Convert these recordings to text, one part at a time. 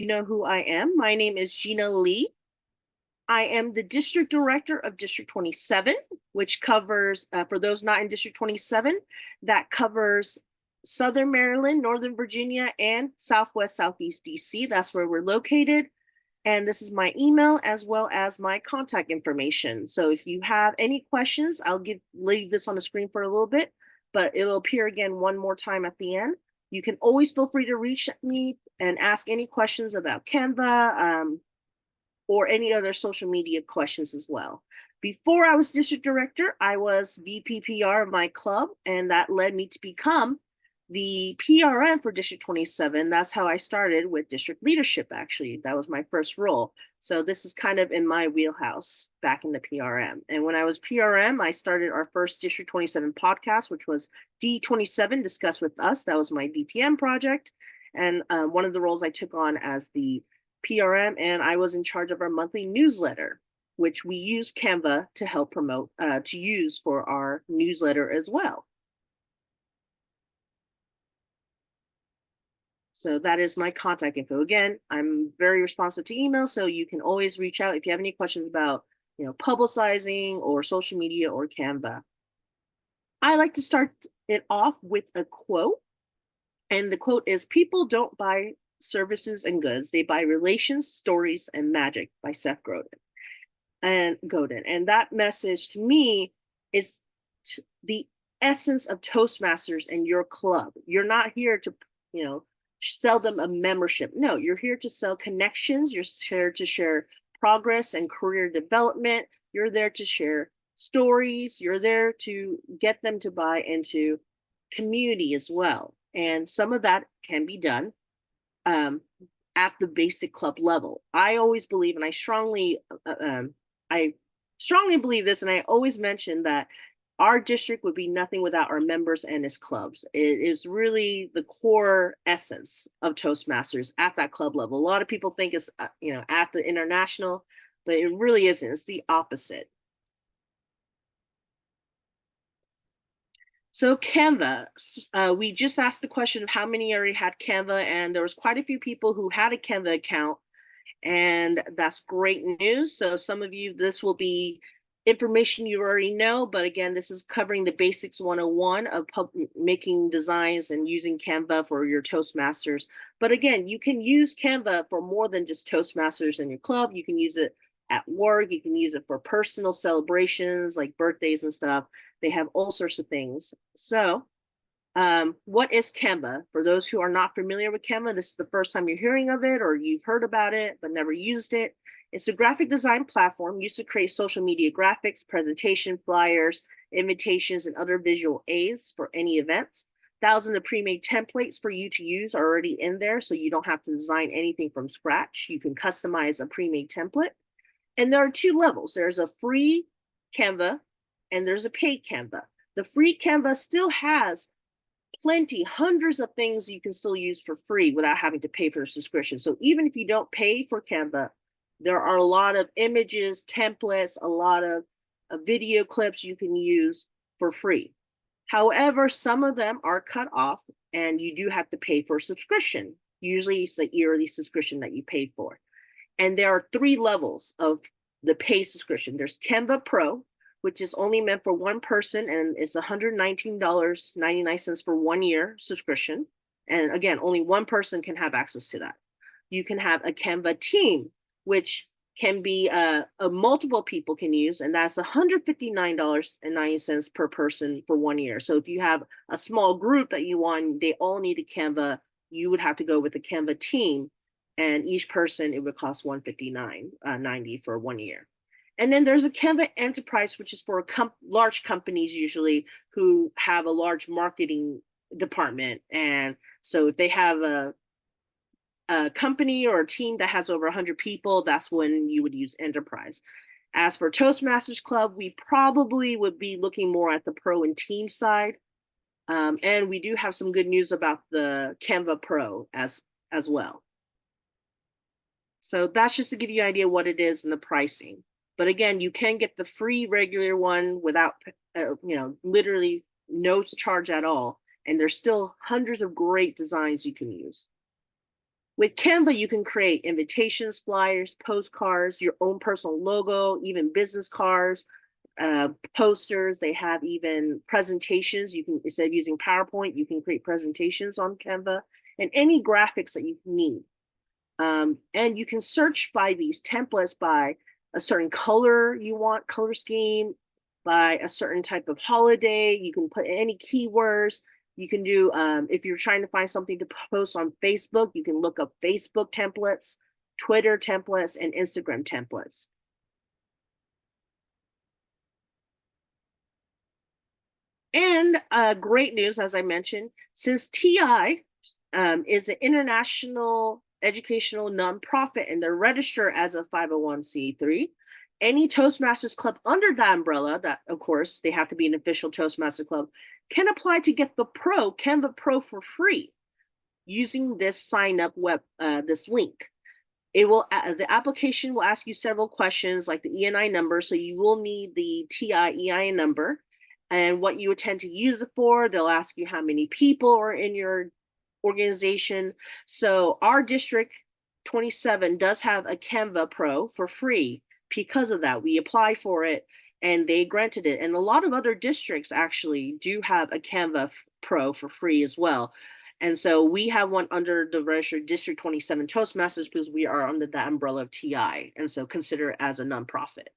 You know who I am. My name is Gina Lee. I am the district director of District 27, which covers, for those not in District 27, that covers Southern Maryland, Northern Virginia, and Southwest, Southeast DC. That's where we're located. And this is my email as well as my contact information. So if you have any questions, I'll leave this on the screen for a little bit, but it'll appear again one more time at the end. You can always feel free to reach me and ask any questions about Canva or any other social media questions as well. Before I was district director, I was VPPR of my club, and that led me to become the PRM for District 27. That's how I started with district leadership, actually. That was my first role. So this is kind of in my wheelhouse back in the PRM. And when I was PRM, I started our first District 27 podcast, which was D27 Discuss With Us. That was my DTM project. And one of the roles I took on as the PRM, and I was in charge of our monthly newsletter, which we use Canva to help promote, to use for our newsletter as well. So that is my contact info. Again, I'm very responsive to email, so you can always reach out if you have any questions about, publicizing or social media or Canva. I like to start it off with a quote, and the quote is, "People don't buy services and goods; they buy relations, stories, and magic," by Seth Godin. And that message to me is the essence of Toastmasters and your club. You're not here to, sell them a membership. No, you're here to sell connections. You're here to share progress and career development. You're there to share stories. You're there to get them to buy into community as well. And some of that can be done at the basic club level. I always believe, and I strongly believe this, and I always mention that our district would be nothing without our members and its clubs. It is really the core essence of Toastmasters at that club level. A lot of people think it's, at the international, but it really isn't. It's the opposite. So Canva, we just asked the question of how many already had Canva, and there was quite a few people who had a Canva account, and that's great news. So some of you, this will be information you already know, but again, this is covering the basics 101 of making designs and using Canva for your Toastmasters. But again, you can use Canva for more than just Toastmasters in your club. You can use it at work. You can use it for personal celebrations like birthdays and stuff. They have all sorts of things. So what is Canva? For those who are not familiar with Canva, this is the first time you're hearing of it, or you've heard about it but never used it. It's a graphic design platform used to create social media graphics, presentation, flyers, invitations, and other visual aids for any events. Thousands of pre-made templates for you to use are already in there, so you don't have to design anything from scratch. You can customize a pre-made template. And there are two levels. There's a free Canva and there's a paid Canva. The free Canva still has hundreds of things you can still use for free without having to pay for a subscription. So even if you don't pay for Canva, there are a lot of images, templates, a lot of video clips you can use for free. However, some of them are cut off and you do have to pay for a subscription. Usually it's the yearly subscription that you paid for. And there are three levels of the pay subscription. There's Canva Pro, which is only meant for one person, and it's $119.99 for 1 year subscription. And again, only one person can have access to that. You can have a Canva team, which can be multiple people can use, and that's $159.90 per person for 1 year. So if you have a small group that you want, they all need a Canva, you would have to go with the Canva team, and each person, it would cost $159.90 for 1 year. And then there's a Canva Enterprise, which is for large companies usually who have a large marketing department. And so if they have a company or a team that has over 100 people, that's when you would use Enterprise. As for Toastmasters Club, we probably would be looking more at the pro and team side. And we do have some good news about the Canva Pro as well. So that's just to give you an idea what it is and the pricing. But again, you can get the free regular one without, literally no charge at all. And there's still hundreds of great designs you can use. With Canva, you can create invitations, flyers, postcards, your own personal logo, even business cards, posters. They have even presentations. You can, instead of using PowerPoint, you can create presentations on Canva and any graphics that you need. And you can search by these templates by a certain color you want, color scheme, by a certain type of holiday. You can put any keywords. You can do, if you're trying to find something to post on Facebook, you can look up Facebook templates, Twitter templates, and Instagram templates. And great news, as I mentioned, since TI is an international educational nonprofit and they're registered as a 501c3, any Toastmasters club under that umbrella, that of course they have to be an official Toastmaster club, can apply to get the Canva Pro for free using this sign up this link. It will, the application will ask you several questions like the ENI number. So you will need the TI EIN number and what you intend to use it for. They'll ask you how many people are in your organization. So our district 27 does have a Canva Pro for free. Because of that, we applied for it and they granted it. And a lot of other districts actually do have a Canva Pro for free as well. And so we have one under the registered District 27 Toastmasters because we are under that umbrella of TI. And so consider it as a nonprofit.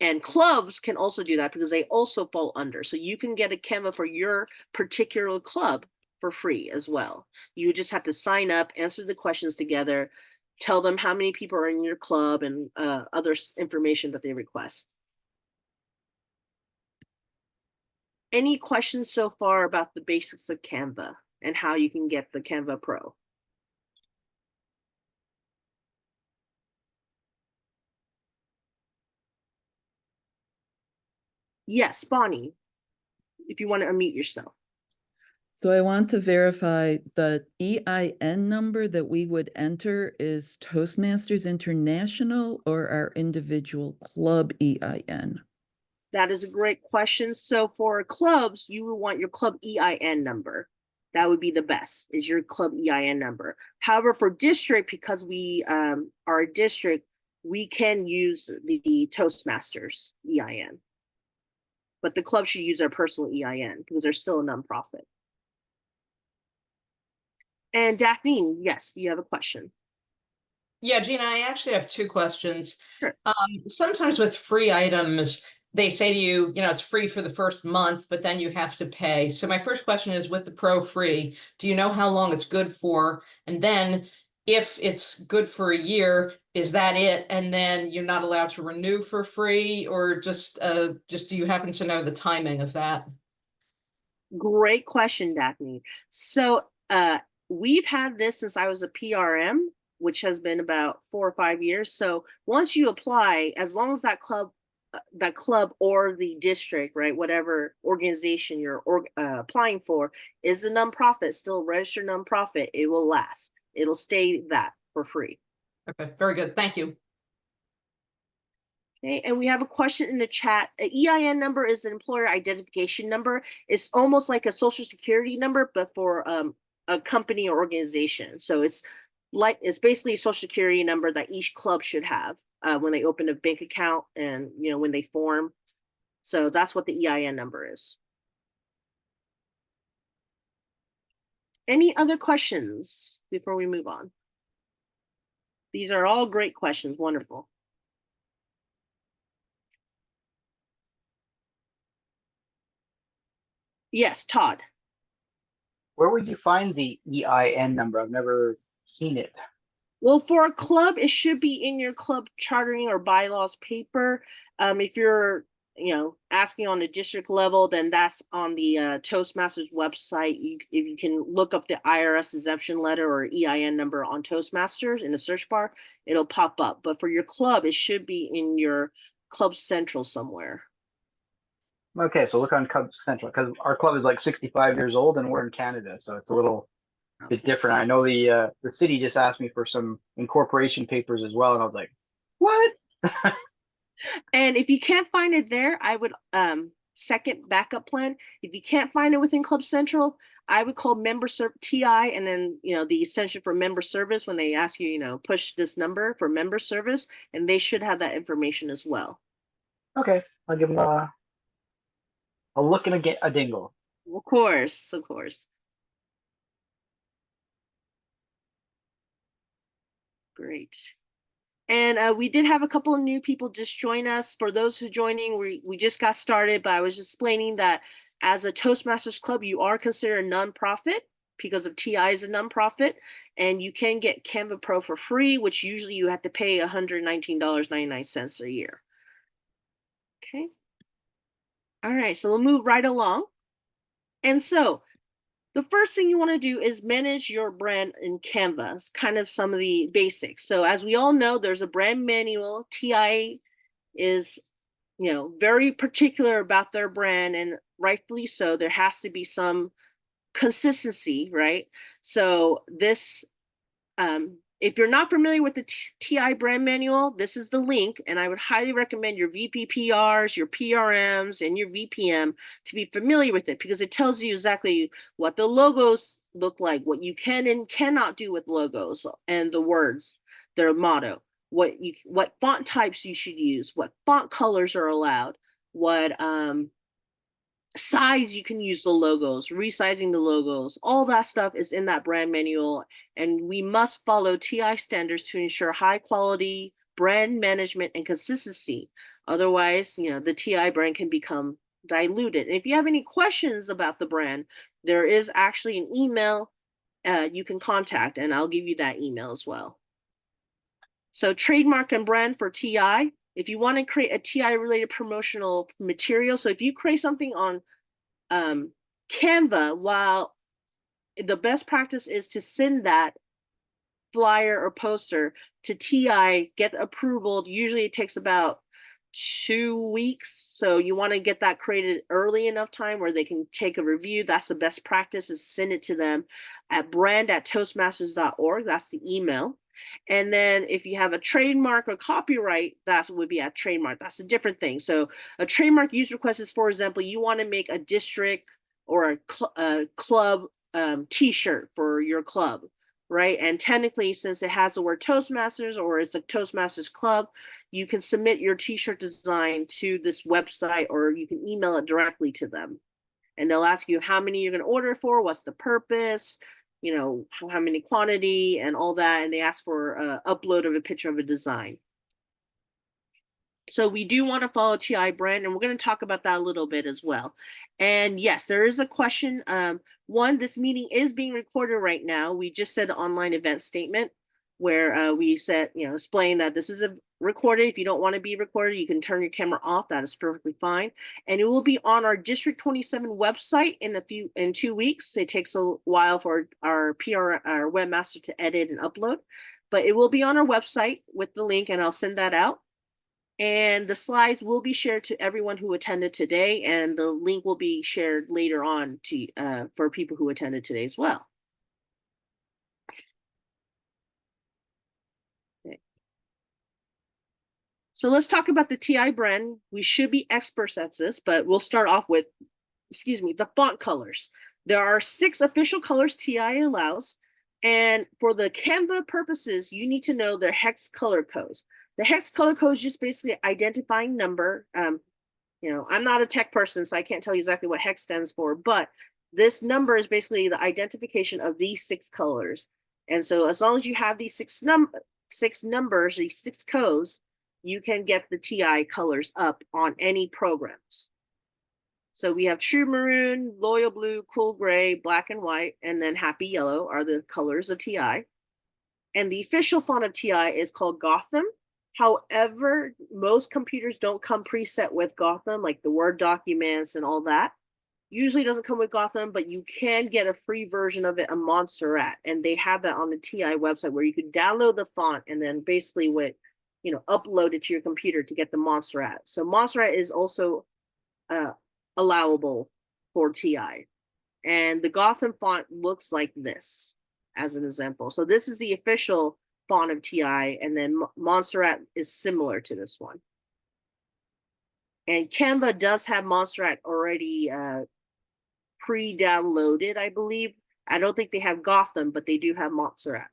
And clubs can also do that because they also fall under. So you can get a Canva for your particular club for free as well. You just have to sign up, answer the questions together, tell them how many people are in your club and other information that they request. Any questions so far about the basics of Canva and how you can get the Canva Pro? Yes, Bonnie, if you want to unmute yourself. So I want to verify the EIN number that we would enter is Toastmasters International or our individual club EIN? That is a great question. So for clubs, you would want your club EIN number. That would be the best, is your club EIN number. However, for district, because we are a district, we can use the Toastmasters EIN. But the club should use their personal EIN because they're still a nonprofit. And Daphne, yes, you have a question. Yeah, Gina, I actually have two questions. Sure. Sometimes with free items, they say to you, it's free for the first month, but then you have to pay. So my first question is, with the Pro free, do you know how long it's good for? And then if it's good for a year, is that it? And then you're not allowed to renew for free, or just do you happen to know the timing of that? Great question, Daphne. So we've had this since I was a PRM, which has been about 4 or 5 years. So once you apply, as long as that club or the district, right, whatever organization you're applying for is a nonprofit, still a registered nonprofit, it will last. It'll stay that for free. Okay, very good. Thank you. Okay, and we have a question in the chat. An EIN number is an employer identification number. It's almost like a social security number, but for a company or organization. So it's basically a social security number that each club should have when they open a bank account and when they form. So that's what the EIN number is. Any other questions before we move on? These are all great questions. Wonderful. Yes, Todd. Where would you find the EIN number? I've never seen it. Well, for a club, it should be in your club chartering or bylaws paper. If you're, asking on the district level, then that's on the Toastmasters website. If you can look up the IRS exemption letter or EIN number on Toastmasters in the search bar, it'll pop up. But for your club, it should be in your Club Central somewhere. Okay, so look on Club Central because our club is like 65 years old and we're in Canada, so it's a little bit different. I know the city just asked me for some incorporation papers as well, and I was like, what? And if you can't find it there, I would second backup plan. If you can't find it within Club Central, I would call TI, and then, the extension for member service when they ask you, push this number for member service, and they should have that information as well. Okay, I'll give them a look and a dingle. Of course, of course. Great. And we did have a couple of new people just join us. For those who joining, we just got started, but I was just explaining that as a Toastmasters Club, you are considered a nonprofit because of TI is a nonprofit, and you can get Canva Pro for free, which usually you have to pay $119.99 a year. Okay. All right, so we'll move right along. And so the first thing you want to do is manage your brand in Canva. It's kind of some of the basics. So as we all know, there's a brand manual. TI is, very particular about their brand, and rightfully so. There has to be some consistency, right? So this, if you're not familiar with the TI brand manual, this is the link, and I would highly recommend your VPPRs, your PRMs, and your VPM to be familiar with it, because it tells you exactly what the logos look like, what you can and cannot do with logos, and the words, their motto, what font types you should use, what font colors are allowed, what size you can use the logos, resizing the logos, all that stuff is in that brand manual. And we must follow TI standards to ensure high quality brand management and consistency. Otherwise, the TI brand can become diluted. And if you have any questions about the brand, there is actually an email you can contact, and I'll give you that email as well. So trademark and brand for TI. If you want to create a TI related promotional material, so if you create something on Canva, while the best practice is to send that flyer or poster to TI, get approval. Usually it takes about 2 weeks. So you want to get that created early enough time where they can take a review. That's the best practice, is send it to them at brand@toastmasters.org. That's the email. And then if you have a trademark or copyright, that would be a trademark. That's a different thing. So a trademark use request is, for example, you want to make a district or a club t-shirt for your club, right? And technically, since it has the word Toastmasters or it's a Toastmasters Club, you can submit your t-shirt design to this website, or you can email it directly to them. And they'll ask you how many you're going to order for, what's the purpose, how many quantity and all that. And they ask for an upload of a picture of a design. So we do want to follow TI brand, and we're going to talk about that a little bit as well. And yes, there is a question. One, this meeting is being recorded right now. We just said the online event statement where we said, explain that this is a recorded. If you don't want to be recorded, you can turn your camera off. That is perfectly fine. And it will be on our District 27 website in 2 weeks. It takes a while for our webmaster to edit and upload, but it will be on our website with the link, and I'll send that out. And the slides will be shared to everyone who attended today, and the link will be shared later on to for people who attended today as well. Okay. So let's talk about the TI brand. We should be experts at this, but we'll start off with, the font colors. There are 6 official colors TI allows, and for the Canva purposes, you need to know their hex color codes. The hex color code is just basically identifying number. I'm not a tech person, so I can't tell you exactly what hex stands for, but this number is basically the identification of these 6 colors. And so as long as you have these 6 numbers, these 6 codes, you can get the TI colors up on any programs. So we have True Maroon, Loyal Blue, Cool Gray, Black and White, and then Happy Yellow are the colors of TI. And the official font of TI is called Gotham. However, most computers don't come preset with Gotham, like the Word documents and all that. Usually doesn't come with Gotham, but you can get a free version of it, a Montserrat. And they have that on the TI website where you can download the font and then basically upload it to your computer to get the Montserrat. So Montserrat is also allowable for TI. And the Gotham font looks like this, as an example. So this is the official font of TI, and then Montserrat is similar to this one. And Canva does have Montserrat already pre-downloaded, I believe. I don't think they have Gotham, but they do have Montserrat.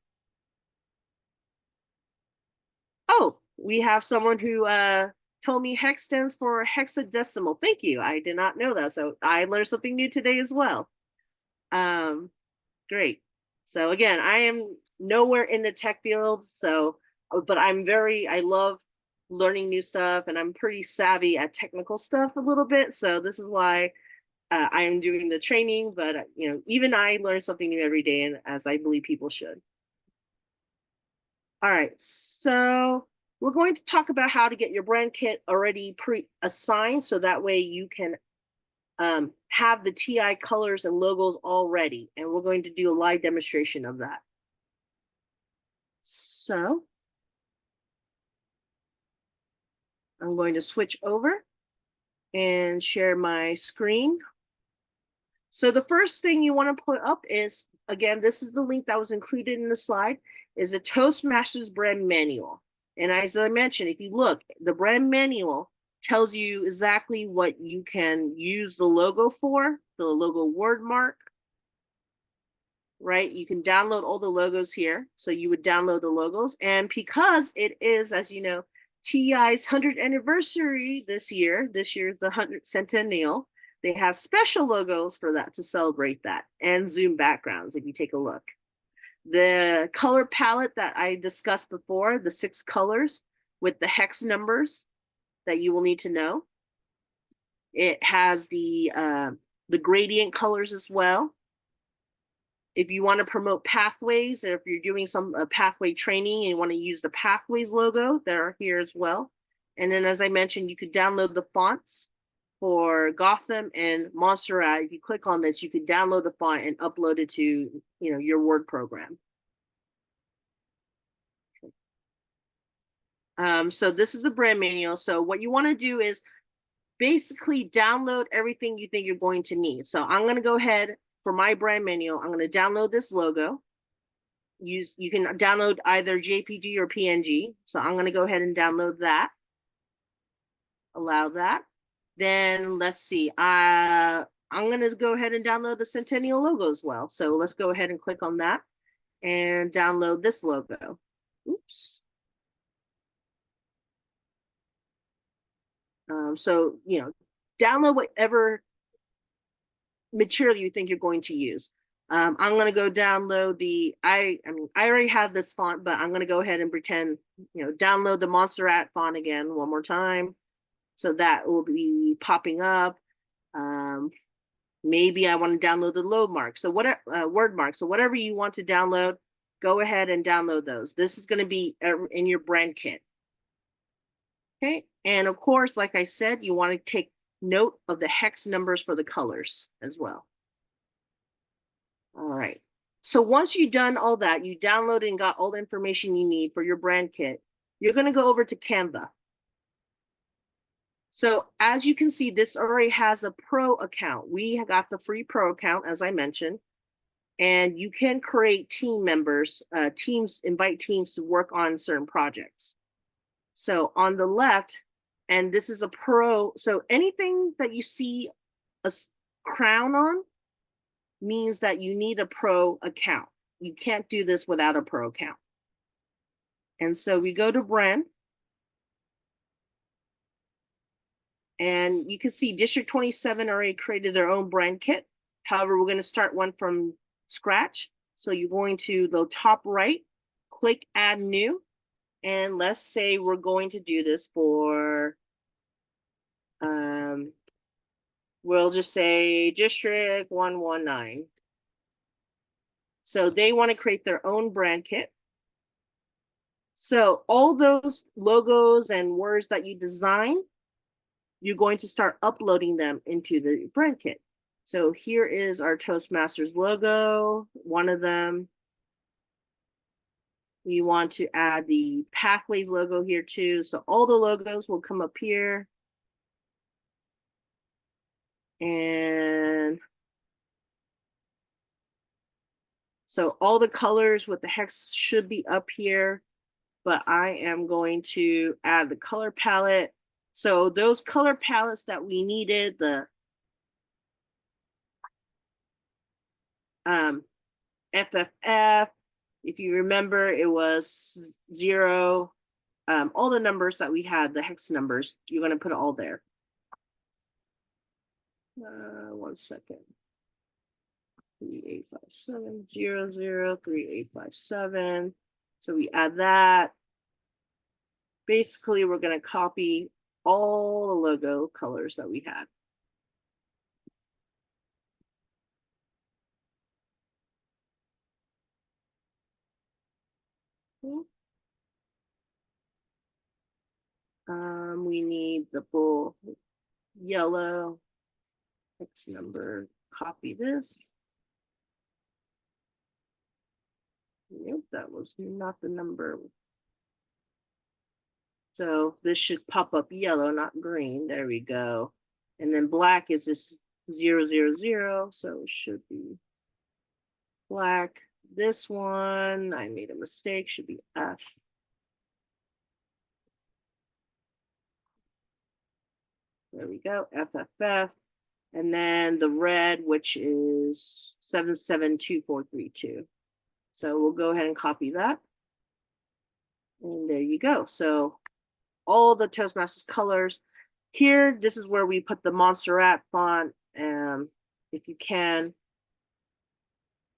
Oh, we have someone who told me hex stands for hexadecimal. Thank you. I did not know that. So I learned something new today as well. Great. So again, I am nowhere in the tech field, so but I love learning new stuff, and I'm pretty savvy at technical stuff a little bit. So this is why I am doing the training, but you know, even I learn something new every day, and as I believe people should. All right, so we're going to talk about how to get your brand kit already pre-assigned, so that way you can have the TI colors and logos all ready, and we're going to do a live demonstration of that. So I'm going to switch over and share my screen. So the first thing you want to put up is, again, this is the link that was included in the slide, is a Toastmasters brand manual. And as I mentioned, if you look, the brand manual tells you exactly what you can use the logo for, the logo word mark, right? You can download all the logos here. So you would download the logos. And because it is, as you know, TI's 100th anniversary this year is the 100th centennial, they have special logos for that to celebrate that, and Zoom backgrounds if you take a look. The color palette that I discussed before, the 6 colors with the hex numbers that you will need to know. It has the gradient colors as well. If you want to promote pathways, or if you're doing some pathway training and you want to use the pathways logo, they're here as well. And then, as I mentioned, you could download the fonts for Gotham and Montserrat. If you click on this, you could download the font and upload it to your Word program. So this is the brand manual. So what you want to do is basically download everything you think you're going to need. So I'm going to go ahead for my brand manual. I'm going to download this logo. You can download either JPG or PNG. So I'm going to go ahead and download that. Allow that. Then let's see. I'm going to go ahead and download the Centennial logo as well. So let's go ahead and click on that and download this logo. Oops. So, download whatever material you think you're going to use. I'm going to go download I already have this font, but I'm going to go ahead and pretend, download the Montserrat font again one more time. So that will be popping up. Maybe I want to download the load mark. So whatever, word mark. So whatever you want to download, go ahead and download those. This is going to be in your brand kit. Okay. And of course, like I said, you want to take note of the hex numbers for the colors as well. All right. So once you've done all that, you downloaded and got all the information you need for your brand kit, you're going to go over to Canva. So as you can see, this already has a pro account. We got the free pro account, as I mentioned, and you can create team members, invite teams to work on certain projects. So on the left, and this is a pro, so anything that you see a crown on means that you need a pro account. You can't do this without a pro account. And so we go to brand, and you can see District 27 already created their own brand kit. However, we're going to start one from scratch. So you're going to the top right, click add new. And let's say we're going to do this for, we'll just say District 119. So they want to create their own brand kit. So all those logos and words that you design, you're going to start uploading them into the brand kit. So here is our Toastmasters logo, one of them. You want to add the Pathways logo here too. So all the logos will come up here. And so all the colors with the hex should be up here, but I am going to add the color palette. So those color palettes that we needed, the FFF. If you remember, it was 0. All the numbers that we had, the hex numbers, you're going to put it all there. 1 second. 3857 00 3857. So we add that. Basically, we're going to copy all the logo colors that we had. We need the full yellow X number. Copy this. Nope, that was not the number. So this should pop up yellow, not green. There we go. And then black is just 000. So it should be black. This one, I made a mistake, should be F. There we go, FFF. And then the red, which is 772432. So we'll go ahead and copy that. And there you go. So all the Toastmasters colors. Here, this is where we put the Montserrat font, if you can.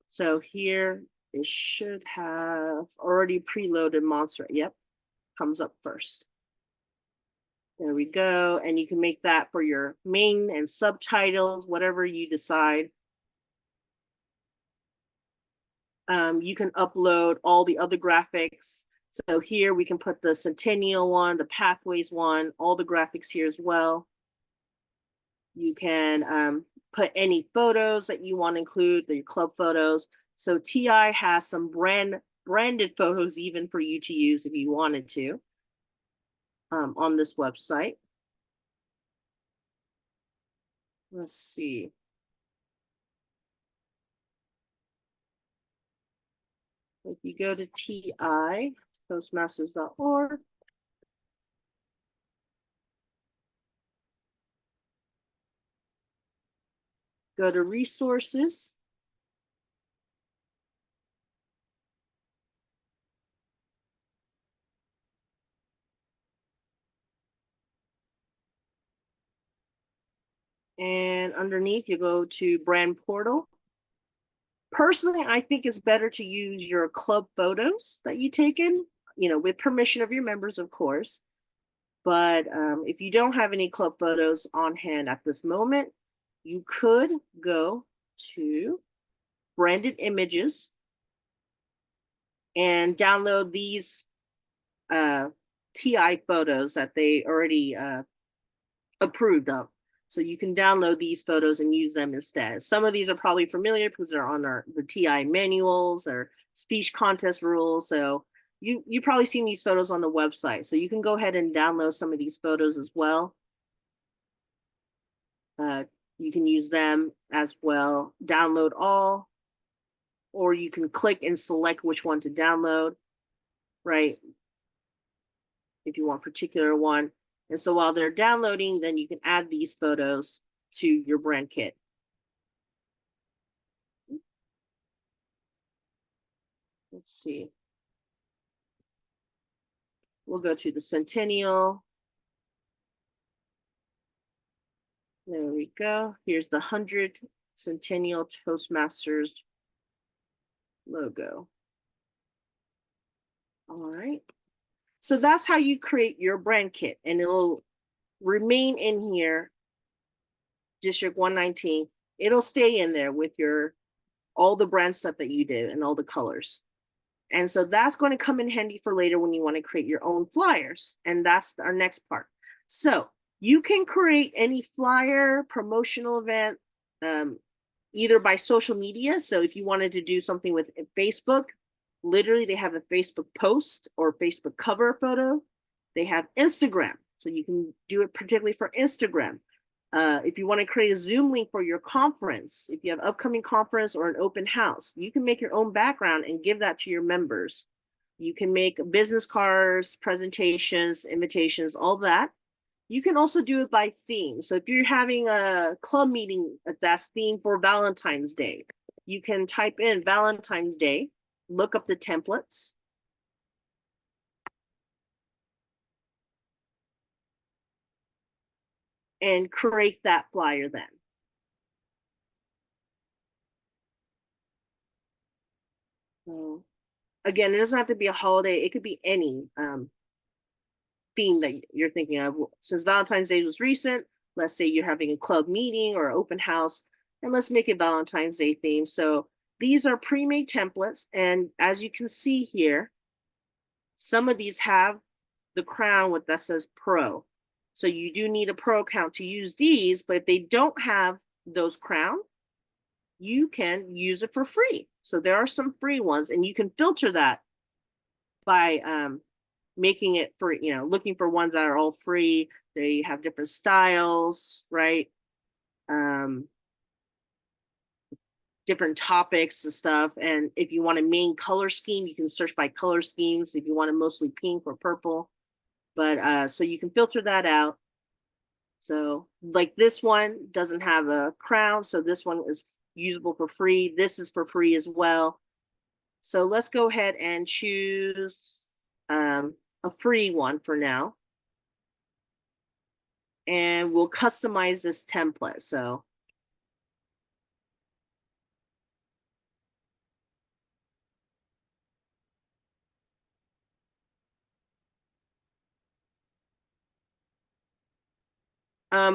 So here, it should have already preloaded Montserrat. Yep, comes up first. There we go. And you can make that for your main and subtitles, whatever you decide. You can upload all the other graphics. So here we can put the Centennial one, the Pathways one, all the graphics here as well. You can put any photos that you want to include, your club photos. So TI has some branded photos even for you to use if you wanted to on this website. Let's see. If you go to TI, Toastmasters.org, go to resources. And underneath, you go to brand portal. Personally, I think it's better to use your club photos that you taken, with permission of your members, of course. But if you don't have any club photos on hand at this moment, you could go to branded images and download these TI photos that they already approved of. So you can download these photos and use them instead. Some of these are probably familiar because they're on the TI manuals or speech contest rules. So you probably seen these photos on the website. So you can go ahead and download some of these photos as well. You can use them as well. Download all, or you can click and select which one to download, right? If you want a particular one. And so while they're downloading, then you can add these photos to your brand kit. Let's see. We'll go to the Centennial. There we go. Here's the 100 Centennial Toastmasters logo. All right. So that's how you create your brand kit, and it'll remain in here, District 119. It'll stay in there with all the brand stuff that you did and all the colors. And so that's going to come in handy for later when you want to create your own flyers. And that's our next part. So you can create any flyer, promotional event, either by social media. So if you wanted to do something with Facebook, literally they have a Facebook post or Facebook cover photo. They have Instagram, so you can do it particularly for Instagram. If you want to create a Zoom link for your conference, if you have upcoming conference or an open house, you can make your own background and give that to your members. You can make business cards, presentations, invitations, all that. You can also do it by theme. So if you're having a club meeting that's themed for Valentine's Day, you can type in Valentine's Day, look up the templates. And create that flyer then. So again, it doesn't have to be a holiday. It could be any theme that you're thinking of. Since Valentine's Day was recent, let's say you're having a club meeting or open house, and let's make it Valentine's Day theme. So these are pre-made templates. And as you can see here, some of these have the crown with that says pro. So you do need a pro account to use these, but if they don't have those crown, you can use it for free. So there are some free ones, and you can filter that by making it for, looking for ones that are all free. They have different styles, right? Different topics and stuff. And if you want a main color scheme, you can search by color schemes if you want it mostly pink or purple. But so you can filter that out. So like this one doesn't have a crown, so this one is usable for free. This is for free as well. So let's go ahead and choose a free one for now. And we'll customize this template. So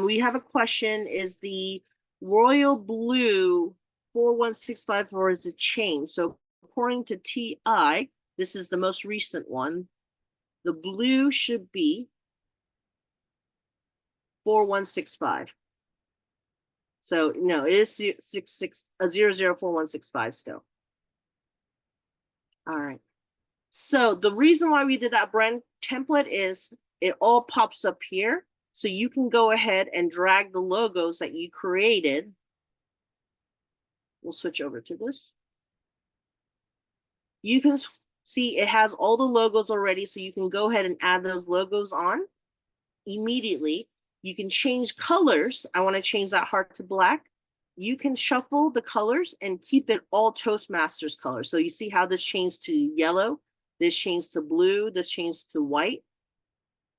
we have a question. Is the royal blue 41654 is a chain? So according to TI, this is the most recent one. The blue should be 4165. So no, it is 004165 still. All right. So the reason why we did that brand template is it all pops up here. So you can go ahead and drag the logos that you created. We'll switch over to this. You can see it has all the logos already, so you can go ahead and add those logos on immediately. You can change colors. I want to change that heart to black. You can shuffle the colors and keep it all Toastmasters colors. So you see how this changed to yellow, this changed to blue, this changed to white.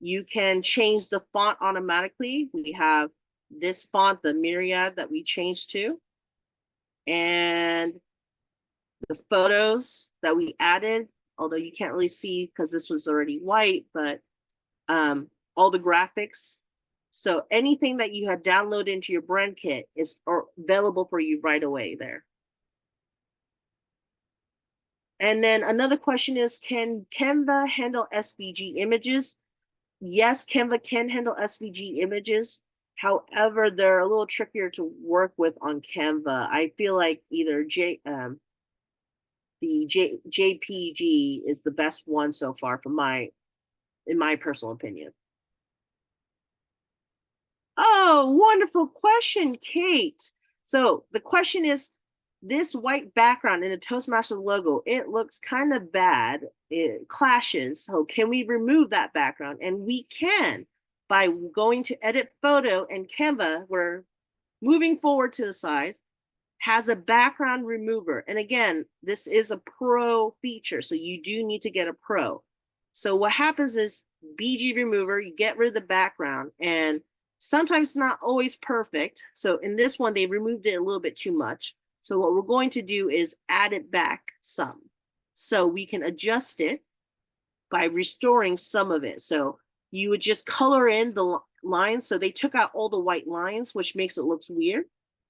You can change the font automatically. We have this font, the Myriad, that we changed to. And the photos that we added, although you can't really see because this was already white, but all the graphics. So anything that you had downloaded into your brand kit is available for you right away there. And then another question is, can Canva handle SVG images? Yes, Canva can handle SVG images. However, they're a little trickier to work with on Canva. I feel like either JPG is the best one so far in my personal opinion. Oh, wonderful question, Kate. So the question is, this white background in a Toastmaster logo, it looks kind of bad. It clashes. So can we remove that background? And we can by going to edit photo, and Canva, we're moving forward to the side, has a background remover. And again, this is a pro feature, so you do need to get a pro. So what happens is BG remover, you get rid of the background, and sometimes not always perfect. So in this one, they removed it a little bit too much. So what we're going to do is add it back some. So we can adjust it by restoring some of it. So you would just color in the lines. So they took out all the white lines, which makes it look weird.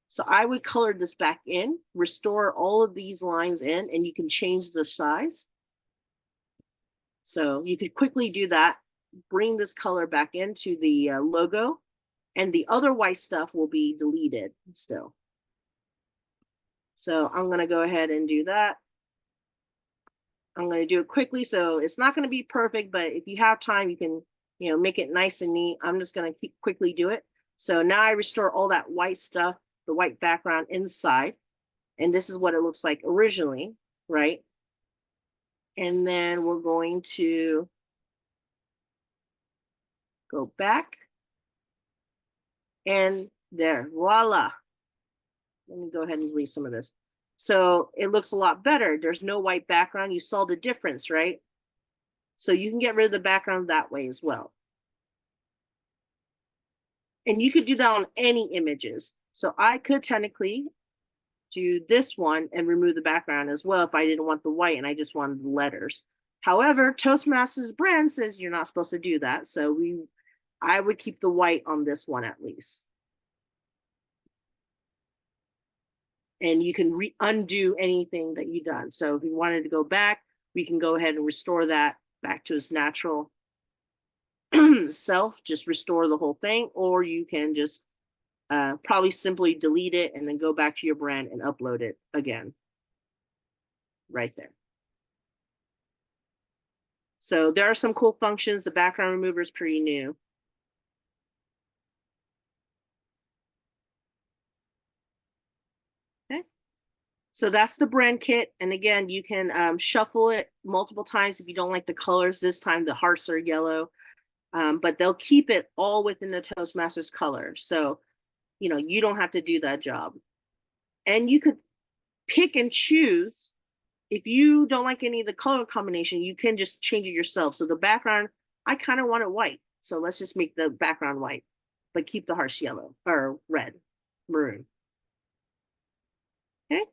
So I would color this back in, restore all of these lines in, and you can change the size. So you could quickly do that, bring this color back into the logo, and the other white stuff will be deleted still. So I'm going to go ahead and do that. I'm going to do it quickly. So it's not going to be perfect, but if you have time, you can, make it nice and neat. I'm just going to quickly do it. So now I restore all that white stuff, the white background inside. And this is what it looks like originally, right? And then we're going to go back. And there, voila. Let me go ahead and delete some of this. So it looks a lot better. There's no white background. You saw the difference, right? So you can get rid of the background that way as well. And you could do that on any images. So I could technically do this one and remove the background as well if I didn't want the white and I just wanted the letters. However, Toastmasters brand says you're not supposed to do that. So I would keep the white on this one at least. And you can undo anything that you've done. So if you wanted to go back, we can go ahead and restore that back to its natural self, just restore the whole thing, or you can just probably simply delete it and then go back to your brand and upload it again. Right there. So there are some cool functions. The background remover is pretty new. Okay. So that's the brand kit. And again, you can shuffle it multiple times if you don't like the colors. This time the hearts are yellow, but they'll keep it all within the Toastmasters color. So, you know, you don't have to do that job. And you could pick and choose. If you don't like any of the color combination, you can just change it yourself. So the background, I kind of want it white. So let's just make the background white, but keep the hearts yellow or red, maroon. Okay.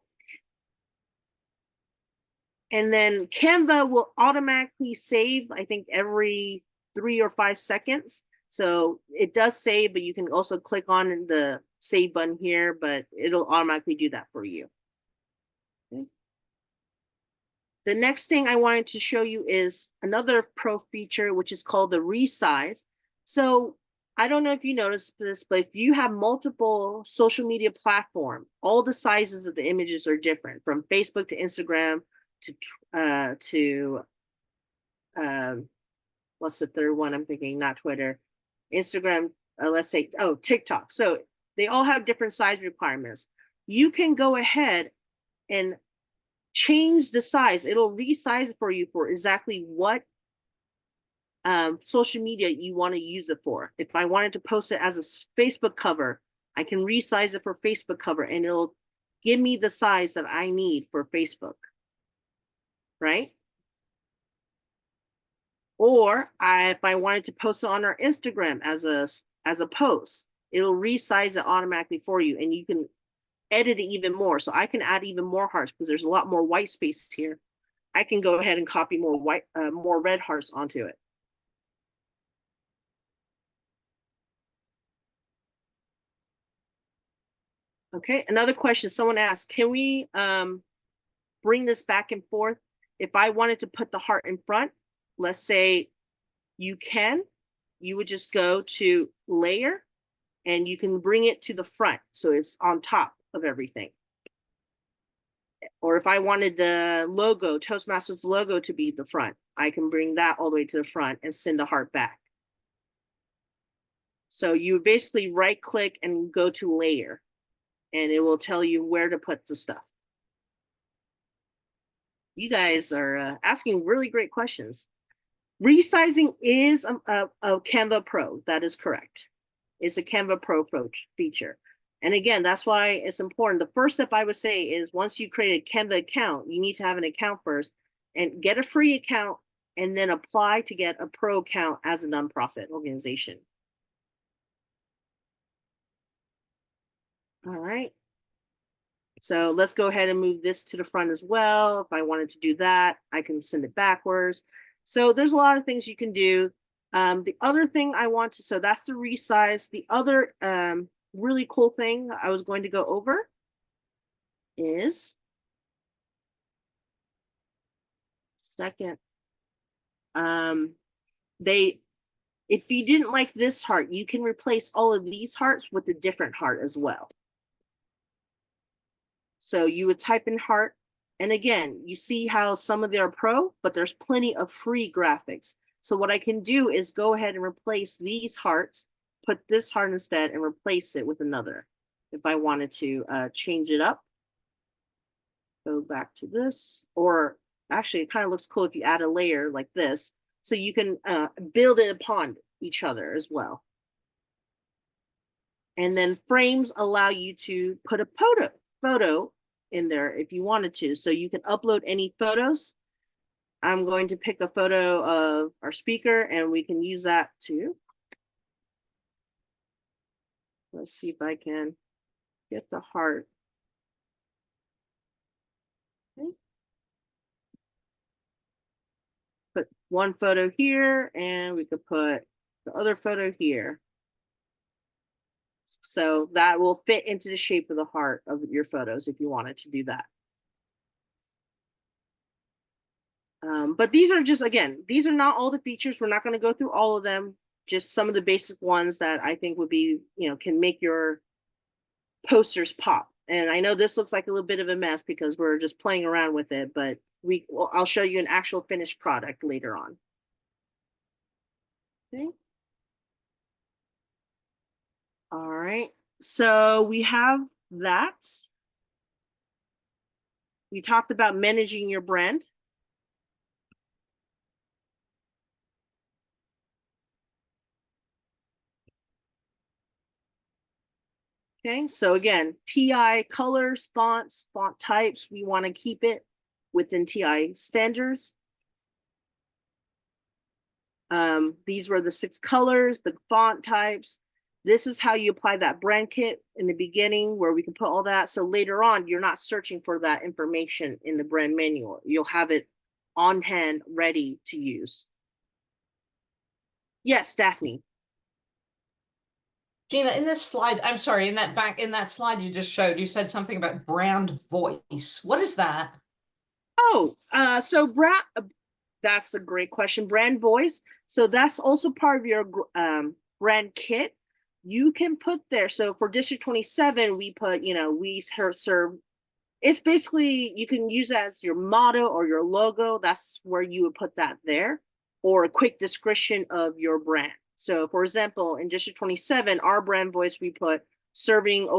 And then Canva will automatically save, I think, every 3 or 5 seconds. So it does save, but you can also click on the save button here, but it'll automatically do that for you. Okay. The next thing I wanted to show you is another pro feature, which is called the resize. So I don't know if you noticed this, but if you have multiple social media platforms, all the sizes of the images are different, from Facebook to Instagram to what's the third one I'm thinking? Not Twitter, Instagram. Let's say, oh, TikTok. So they all have different size requirements. You can go ahead and change the size. It'll resize it for you for exactly what social media you want to use it for. If I wanted to post it as a Facebook cover, I can resize it for Facebook cover and it'll give me the size that I need for Facebook, right? Or if I wanted to post it on our Instagram as a post, it'll resize it automatically for you, and you can edit it even more. So I can add even more hearts because there's a lot more white space here. I can go ahead and copy more red hearts onto it. Okay, another question someone asked, can we bring this back and forth? If I wanted to put the heart in front, let's say you would just go to layer and you can bring it to the front. So it's on top of everything. Or if I wanted the logo, Toastmasters logo to be the front, I can bring that all the way to the front and send the heart back. So you basically right click and go to layer and it will tell you where to put the stuff. You guys are asking really great questions. Resizing is a Canva Pro. That is correct. It's a Canva Pro feature. And again, that's why it's important. The first step I would say is once you create a Canva account, you need to have an account first and get a free account and then apply to get a pro account as a nonprofit organization. All right. So let's go ahead and move this to the front as well. If I wanted to do that, I can send it backwards. So there's a lot of things you can do. The other thing I want to, so that's the resize. The other really cool thing I was going to go over is, if you didn't like this heart, you can replace all of these hearts with a different heart as well. So you would type in heart, and again, you see how some of them are pro, but there's plenty of free graphics. So what I can do is go ahead and replace these hearts, put this heart instead, and replace it with another. If I wanted to change it up, go back to this, or actually it kind of looks cool if you add a layer like this, so you can build it upon each other as well. And then frames allow you to put a photo in there if you wanted to. So you can upload any photos. I'm going to pick a photo of our speaker and we can use that too. Let's see if I can get the heart. Okay. Put one photo here and we could put the other photo here. So that will fit into the shape of the heart of your photos if you wanted to do that. But these are just, again, these are not all the features. We're not going to go through all of them. Just some of the basic ones that I think would be, can make your posters pop. And I know this looks like a little bit of a mess because we're just playing around with it, but I'll show you an actual finished product later on. Okay. All right. So we have that. We talked about managing your brand. Okay, so again, TI colors, fonts, font types, we want to keep it within TI standards. These were the 6 colors, the font types. This is how you apply that brand kit in the beginning where we can put all that. So later on, you're not searching for that information in the brand manual. You'll have it on hand, ready to use. Yes, Daphne. Gina, in this slide, I'm sorry, in that slide you just showed, you said something about brand voice. What is that? Oh, so that's a great question. Brand voice. So that's also part of your brand kit. You can put there. So for District 27, we put, we serve. It's basically, you can use that as your motto or your logo. That's where you would put that there, or a quick description of your brand. So for example, in District 27, our brand voice, we put serving,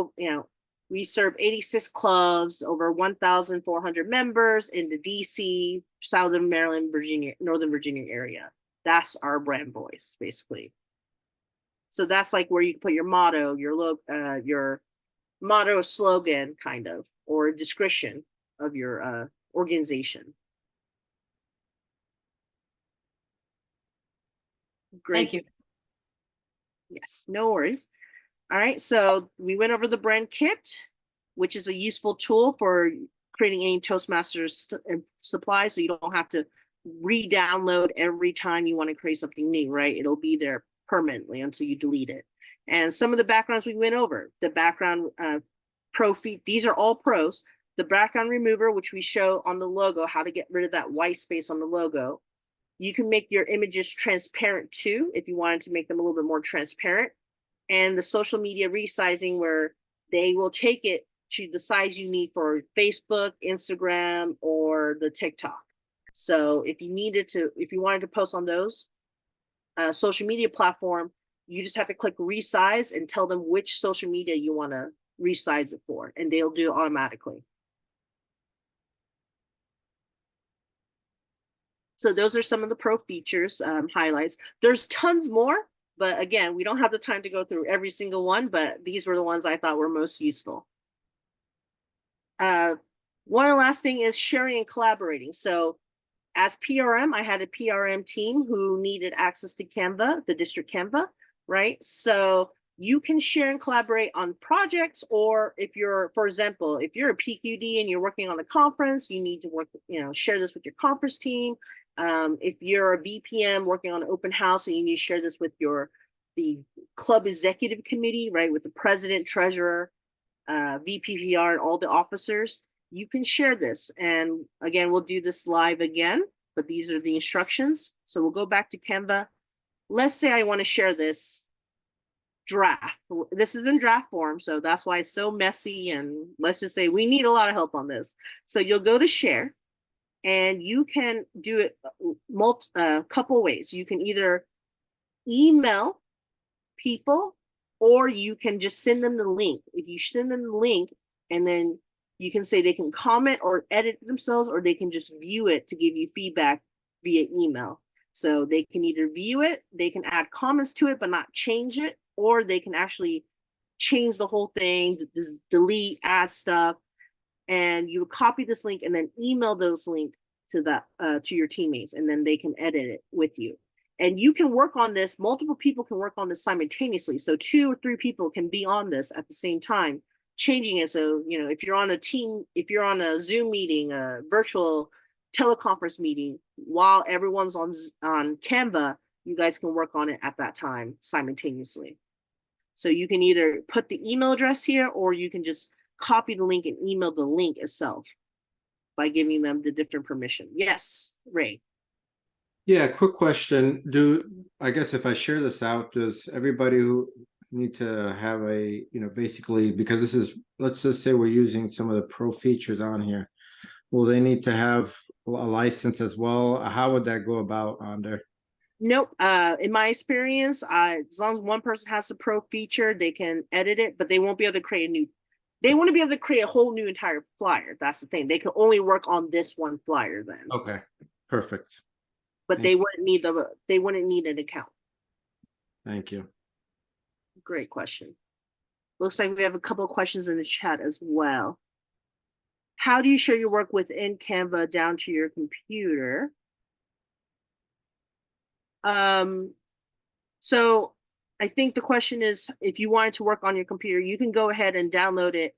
we serve 86 clubs, over 1,400 members in the DC, Southern Maryland, Virginia, Northern Virginia area. That's our brand voice, basically. So that's like where you put your motto, your motto, slogan, kind of, or a description of your organization. Great. Thank you. Yes, no worries. All right, so we went over the brand kit, which is a useful tool for creating any Toastmasters supplies, so you don't have to re-download every time you want to create something new, right? It'll be there permanently until you delete it. And some of the backgrounds we went over, the background pro feed, these are all pros. The background remover, which we show on the logo, how to get rid of that white space on the logo. You can make your images transparent too, if you wanted to make them a little bit more transparent. And the social media resizing, where they will take it to the size you need for Facebook, Instagram, or the TikTok. So if you wanted to post on those social media platform, you just have to click resize and tell them which social media you want to resize it for, and they'll do it automatically. So those are some of the pro features, highlights. There's tons more, but again, we don't have the time to go through every single one, but these were the ones I thought were most useful. One last thing is sharing and collaborating. So as PRM, I had a PRM team who needed access to Canva, the district Canva, right? So you can share and collaborate on projects, or if you're, for example, if you're a PQD and you're working on a conference, you need to work, share this with your conference team. If you're a VPM working on an open house and you need to share this with the club executive committee, right, with the president, treasurer, VPPR, and all the officers, you can share this. And again, we'll do this live again, but these are the instructions. So we'll go back to Canva. Let's say I want to share this draft. This is in draft form, so that's why it's so messy, and let's just say we need a lot of help on this. So you'll go to share, and you can do it a couple ways. You can either email people, or you can just send them the link. If you send them the link, and then you can say they can comment or edit themselves, or they can just view it to give you feedback via email. So they can either view it, they can add comments to it, but not change it, or they can actually change the whole thing, just delete, add stuff. and you would copy this link and then email those link to to your teammates, and then they can edit it with you. And you can work on this, multiple people can work on this simultaneously. So 2 or 3 people can be on this at the same time, changing it. So, you know, if you're on a Zoom meeting, a virtual teleconference meeting, while everyone's on Canva, you guys can work on it at that time simultaneously. So you can either put the email address here, or you can just copy the link and email the link itself by giving them the different permission. Yes, Ray. Yeah, quick question. I guess if I share this out, does everybody who need to have a, basically, because this is, let's just say we're using some of the pro features on here. Will they need to have a license as well? How would that go about on there? Nope. In my experience, as long as one person has the pro feature, they can edit it, but they won't be able to create they want to be able to create a whole new entire flyer. That's the thing. They can only work on this one flyer then. Okay, perfect. But they wouldn't need an account. Thank you. Great question. Looks like we have a couple of questions in the chat as well. How do you share your work within Canva down to your computer? So I think the question is, if you wanted to work on your computer, you can go ahead and download it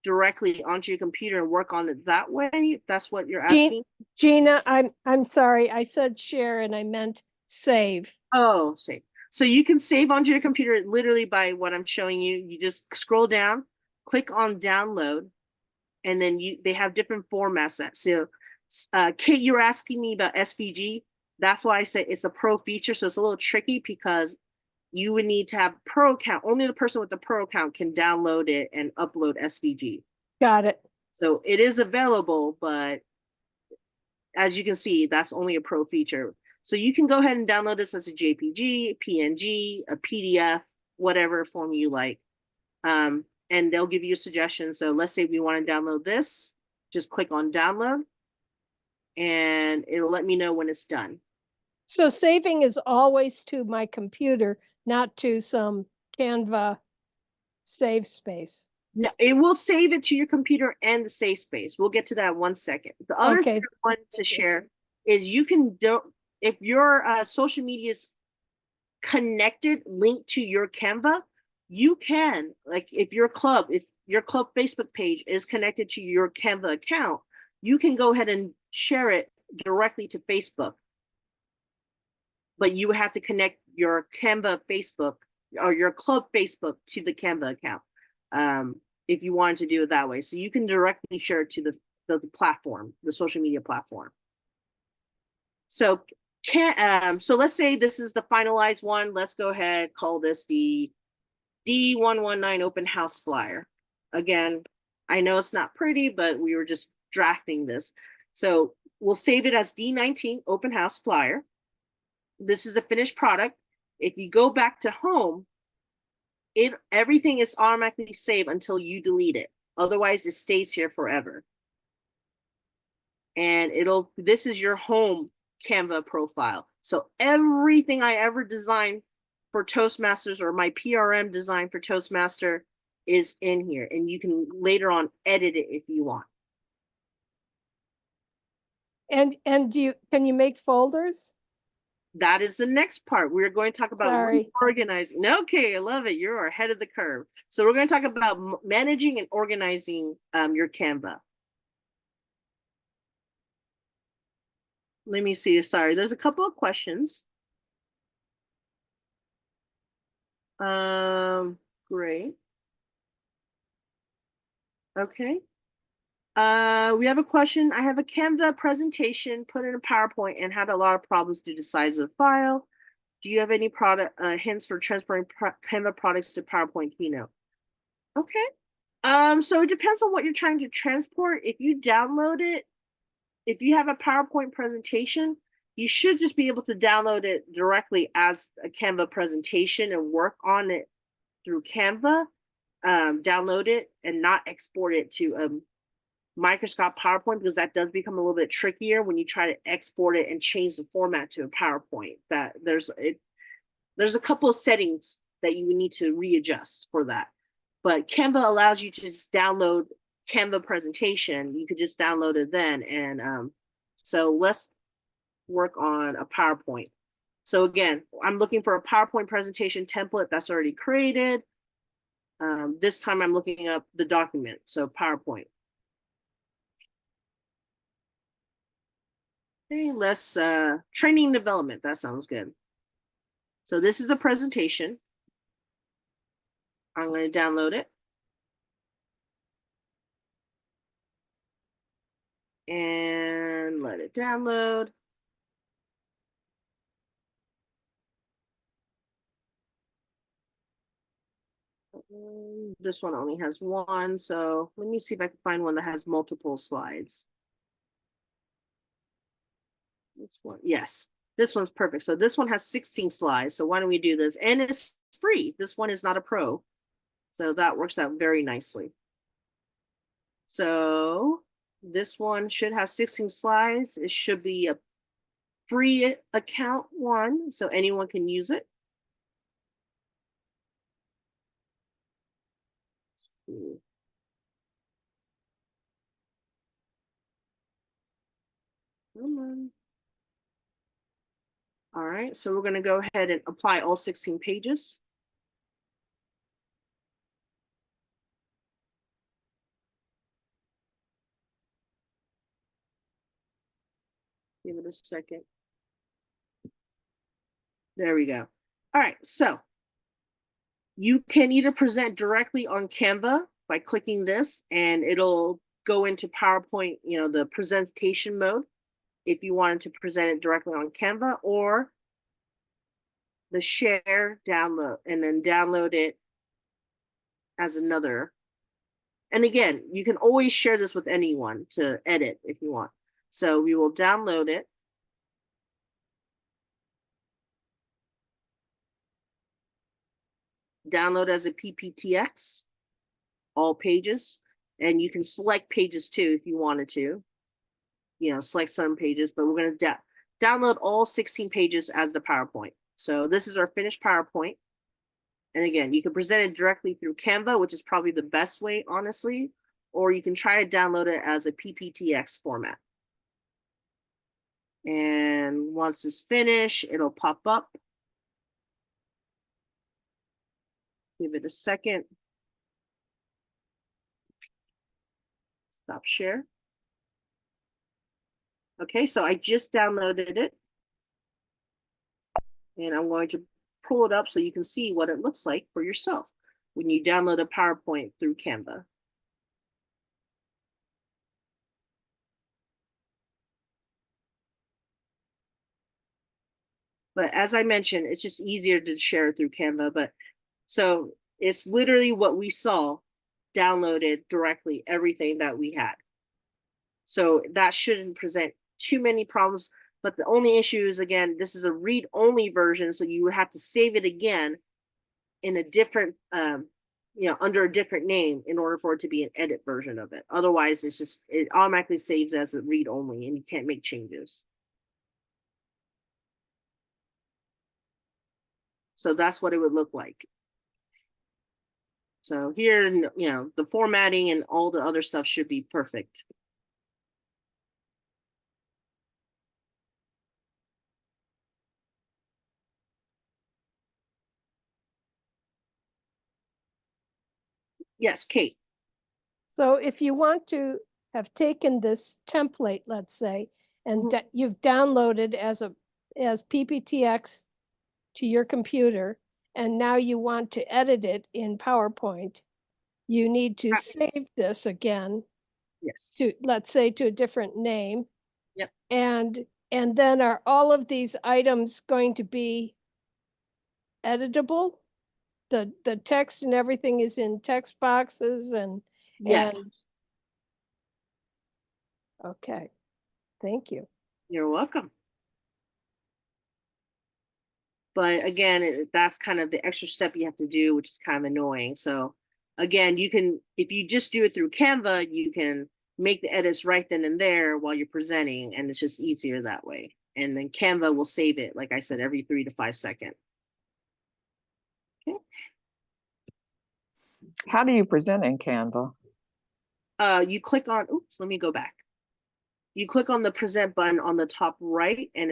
directly onto your computer and work on it that way, if that's what you're asking. Gina, I'm sorry, I said share and I meant save. Oh, save. So you can save onto your computer literally by what I'm showing you. You just scroll down, click on download, and then they have different formats. So Kate, you're asking me about SVG. That's why I say it's a pro feature. So it's a little tricky because you would need to have a pro account. Only the person with the pro account can download it and upload SVG. Got it. So it is available, but as you can see, that's only a pro feature. So you can go ahead and download this as a JPG, PNG, a PDF, whatever form you like. And they'll give you a suggestion. So let's say we want to download this, just click on download and it'll let me know when it's done. So saving is always to my computer, not to some Canva save space. No, it will save it to your computer and the save space. We'll get to that in 1 second. The other thing I want to share is you can if your social media is connected, linked to your Canva, you can, like if your club Facebook page is connected to your Canva account, you can go ahead and share it directly to Facebook. But you have to connect your Canva Facebook or your club Facebook to the Canva account if you wanted to do it that way. So you can directly share it to the platform, the social media platform. So so let's say this is the finalized one. Let's go ahead, call this the D119 open house flyer. Again, I know it's not pretty, but we were just drafting this. So we'll save it as D19 open house flyer. This is a finished product. If you go back to home, everything is automatically saved until you delete it. Otherwise, it stays here forever. And this is your home Canva profile. So everything I ever designed for Toastmasters or my PRM design for Toastmaster is in here. And you can later on edit it if you want. And can you make folders? That is the next part. We're going to talk about organizing. Okay, I love it. You're ahead of the curve. So we're going to talk about managing and organizing your Canva. Let me see. Sorry, there's a couple of questions. Great. Okay. We have a question. I have a Canva presentation, put in a PowerPoint, and had a lot of problems due to size of the file. Do you have any product hints for transporting Canva products to PowerPoint Keynote? Okay. So it depends on what you're trying to transport. If you download it, if you have a PowerPoint presentation, you should just be able to download it directly as a Canva presentation and work on it through Canva. Download it and not export it to Microsoft PowerPoint, because that does become a little bit trickier when you try to export it and change the format to a PowerPoint. That there's a couple of settings that you would need to readjust for that. But Canva allows you to just download Canva presentation, you could just download it then. And so let's work on a PowerPoint. So again, I'm looking for a PowerPoint presentation template that's already created. This time I'm looking up the document, so PowerPoint. Okay, let's training development, that sounds good. So this is a presentation. I'm going to download it. And let it download. This one only has one, so let me see if I can find one that has multiple slides. This one, yes, this one's perfect. So this one has 16 slides. So why don't we do this? And it's free. This one is not a pro. So that works out very nicely. So this one should have 16 slides. It should be a free account one, so anyone can use it. Come on. All right, so we're going to go ahead and apply all 16 pages. Give it a second. There we go. All right, so you can either present directly on Canva by clicking this, and it'll go into PowerPoint, you know, the presentation mode, if you wanted to present it directly on Canva, or the share download, and then download it as another. And again, you can always share this with anyone to edit if you want. So we will download it. Download as a PPTX, all pages. And you can select pages too if you wanted to. You know, select some pages, but we're going to download all 16 pages as the PowerPoint. So this is our finished PowerPoint. And again, you can present it directly through Canva, which is probably the best way, honestly, or you can try to download it as a PPTX format. And once it's finished, it'll pop up. Give it a second. Stop share. Okay, so I just downloaded it. And I'm going to pull it up so you can see what it looks like for yourself when you download a PowerPoint through Canva. But as I mentioned, it's just easier to share it through Canva. But so it's literally what we saw downloaded directly, everything that we had. So that shouldn't present too many problems. But the only issue is, again, this is a read-only version, so you would have to save it again in a different, you know, under a different name in order for it to be an edit version of it. Otherwise, it's just, it automatically saves as a read-only, and you can't make changes. So that's what it would look like. So here, you know, the formatting and all the other stuff should be perfect. Yes, Kate. So if you want to have taken this template, let's say, and you've downloaded as PPTX to your computer, and now you want to edit it in PowerPoint, you need to save this again. Yes. To, let's say, to a different name. Yep. And then are all of these items going to be editable? The text and everything is in text boxes and Yes. and okay. Thank you. You're welcome. But again, that's kind of the extra step you have to do, which is kind of annoying. So again, you can, if you just do it through Canva, you can make the edits right then and there while you're presenting, and it's just easier that way. And then Canva will save it, like I said, every 3 to 5 seconds. Okay. How do you present in Canva? You click on, oops, let me go back. You click on the present button on the top right, and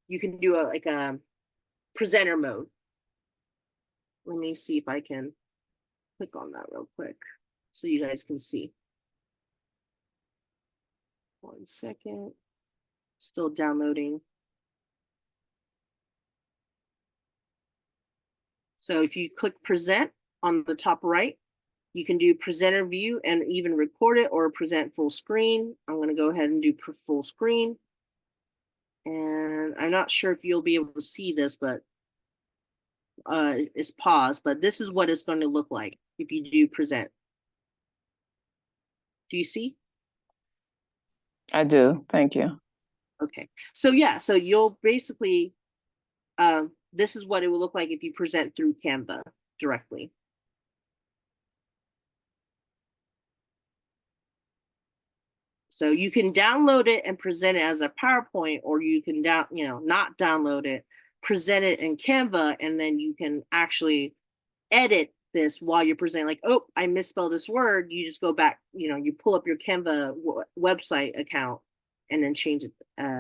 you can do like a presenter mode. Let me see if I can click on that real quick so you guys can see. 1 second. Still downloading. So if you click present on the top right, you can do presenter view and even record it or present full screen. I'm going to go ahead and do full screen. And I'm not sure if you'll be able to see this, but it's paused. But this is what it's going to look like if you do present. Do you see? I do. Thank you. Okay. So yeah, so you'll basically, this is what it will look like if you present through Canva directly. So you can download it and present it as a PowerPoint, or you can not download it, present it in Canva, and then you can actually edit this while you're presenting. Like, oh, I misspelled this word. You just go back, you pull up your Canva website account and then change it,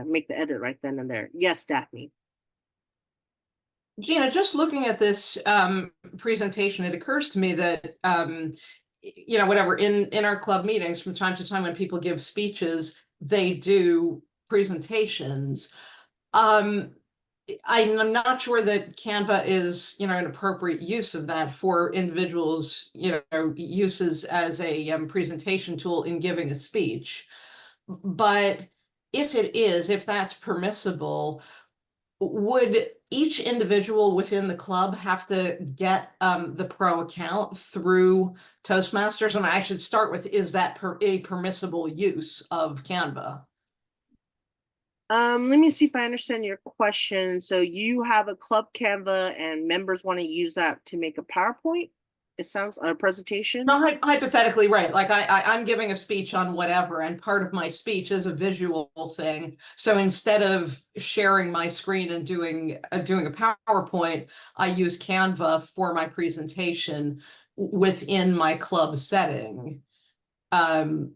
make the edit right then and there. Yes, Daphne. Gina, just looking at this presentation, it occurs to me that whatever in our club meetings from time to time when people give speeches, they do presentations. I'm not sure that Canva is, an appropriate use of that for individuals, uses as a presentation tool in giving a speech. But if that's permissible, would each individual within the club have to get the pro account through Toastmasters? And I should start with, is that a permissible use of Canva? Let me see if I understand your question. So you have a club Canva and members want to use that to make a PowerPoint? It sounds a presentation? No, hypothetically, right. Like I'm giving a speech on whatever, and part of my speech is a visual thing. So instead of sharing my screen and doing a PowerPoint, I use Canva for my presentation within my club setting. Am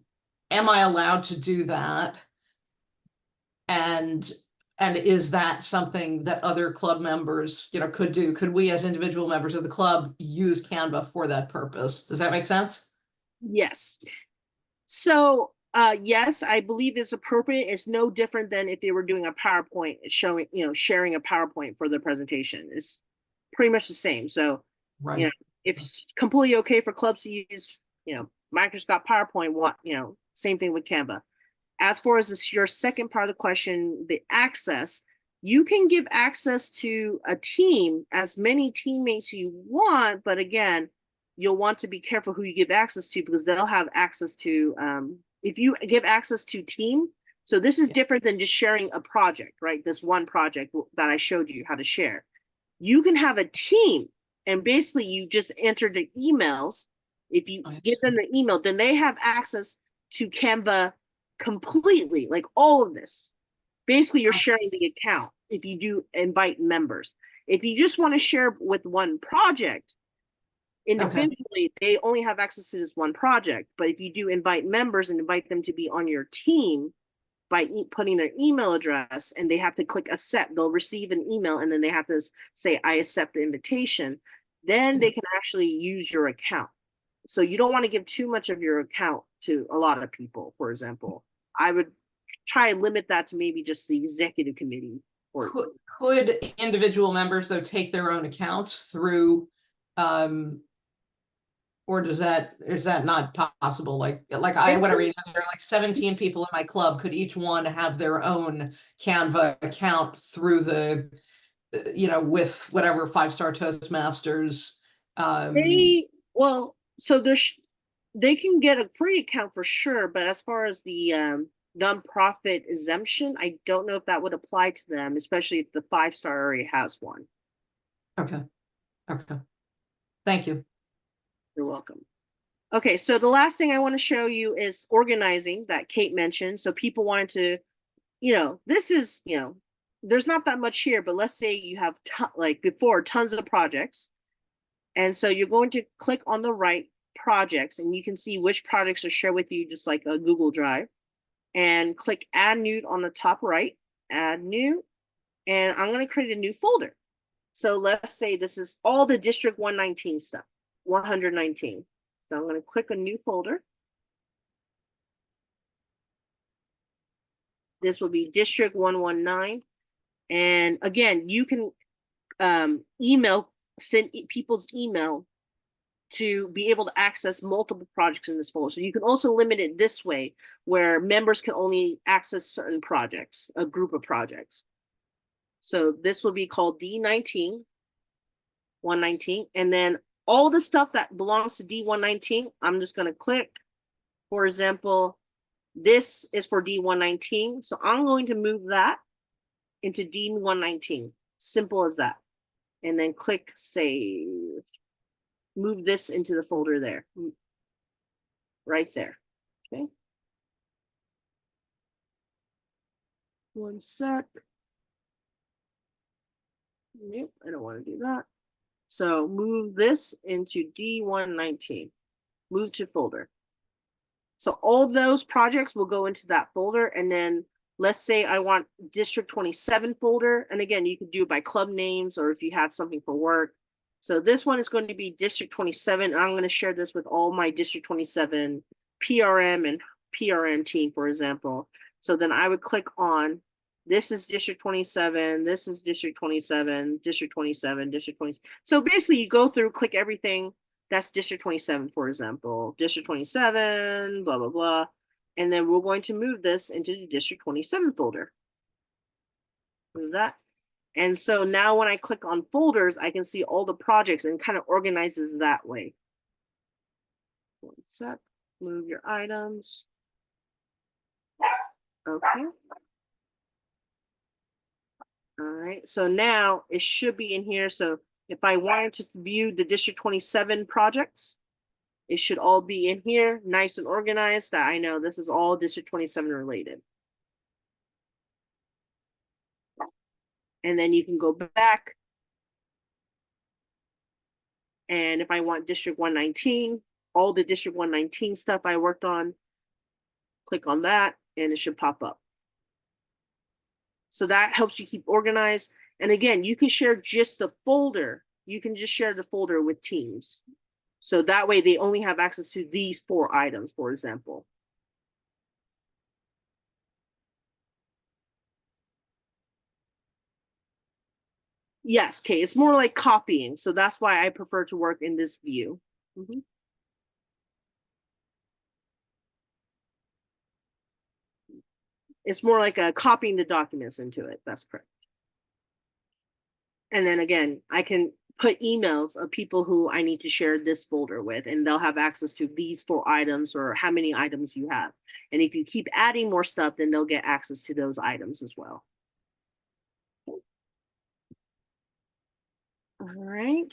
I allowed to do that? And is that something that other club members, could do? Could we as individual members of the club use Canva for that purpose? Does that make sense? Yes. So yes, I believe it's appropriate. It's no different than if they were doing a PowerPoint showing, sharing a PowerPoint for the presentation. It's pretty much the same. So, right. If it's completely okay for clubs to use, Microsoft PowerPoint, same thing with Canva. As far as your second part of the question, the access, you can give access to a team, as many teammates you want, but again, you'll want to be careful who you give access to, because they'll have access to, if you give access to team, so this is different than just sharing a project, right? This one project that I showed you how to share. You can have a team, and basically you just enter the emails. If you give them the email, then they have access to Canva completely, like all of this. Basically, you're sharing the account if you do invite members. If you just want to share with one project individually, they only have access to this one project. But if you do invite members and invite them to be on your team by putting their email address, and they have to click accept, they'll receive an email and then they have to say, I accept the invitation. Then they can actually use your account. So you don't want to give too much of your account to a lot of people, for example. I would try and limit that to maybe just the executive committee. Could individual members, though, take their own accounts through, or is that not possible? Like whatever, there are like 17 people in my club. Could each one have their own Canva account through the, with whatever 5-star Toastmasters? So they can get a free account for sure, but as far as the nonprofit exemption, I don't know if that would apply to them, especially if the 5-star already has one. Okay. Thank you. You're welcome. Okay, so the last thing I want to show you is organizing that Kate mentioned. So people wanted to, this is, there's not that much here, but let's say you have like before tons of projects. And so you're going to click on the right projects, and you can see which projects are shared with you, just like a Google Drive. And click Add New on the top right, Add New, and I'm going to create a new folder. So let's say this is all the District 119 stuff, 119. So I'm going to click a new folder. This will be District 119. And again, you can send people's email to be able to access multiple projects in this folder. So you can also limit it this way, where members can only access certain projects, a group of projects. So this will be called D19, 119. And then all the stuff that belongs to D119, I'm just going to click. For example, this is for D119. So I'm going to move that into D119. Simple as that. And then click Save. Move this into the folder there. Right there. Okay. One sec. Nope, I don't want to do that. So move this into D119. Move to folder. So all those projects will go into that folder. And then let's say I want District 27 folder. And again, you could do it by club names or if you have something for work. So this one is going to be District 27. And I'm going to share this with all my District 27 PRM and PRM team, for example. So then I would click on, this is District 27, this is District 27, District 27, District 20. So basically you go through, click everything. That's District 27, for example, District 27, blah, blah, blah. And then we're going to move this into the District 27 folder. Move that. And so now when I click on folders, I can see all the projects and kind of organizes that way. One sec, move your items. Okay. All right, so now it should be in here. So if I wanted to view the District 27 projects, it should all be in here, nice and organized, that I know this is all District 27 related. And then you can go back. And if I want District 119, all the District 119 stuff I worked on, click on that and it should pop up. So that helps you keep organized. And again, you can share just the folder. You can just share the folder with teams. So that way they only have access to these 4 items, for example. Yes, Kay, it's more like copying. So that's why I prefer to work in this view. Mm-hmm. It's more like copying the documents into it. That's correct. And then again, I can put emails of people who I need to share this folder with, and they'll have access to these 4 items or how many items you have. And if you keep adding more stuff, then they'll get access to those items as well. All right.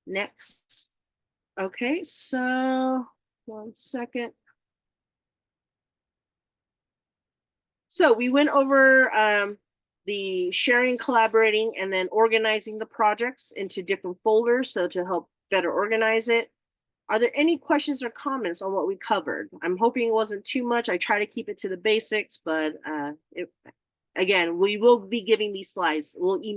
Next. Okay, so 1 second. So we went over the sharing, collaborating, and then organizing the projects into different folders. So to help better organize it. Are there any questions or comments on what we covered? I'm hoping it wasn't too much. I try to keep it to the basics, but again, we will be giving these slides. We'll email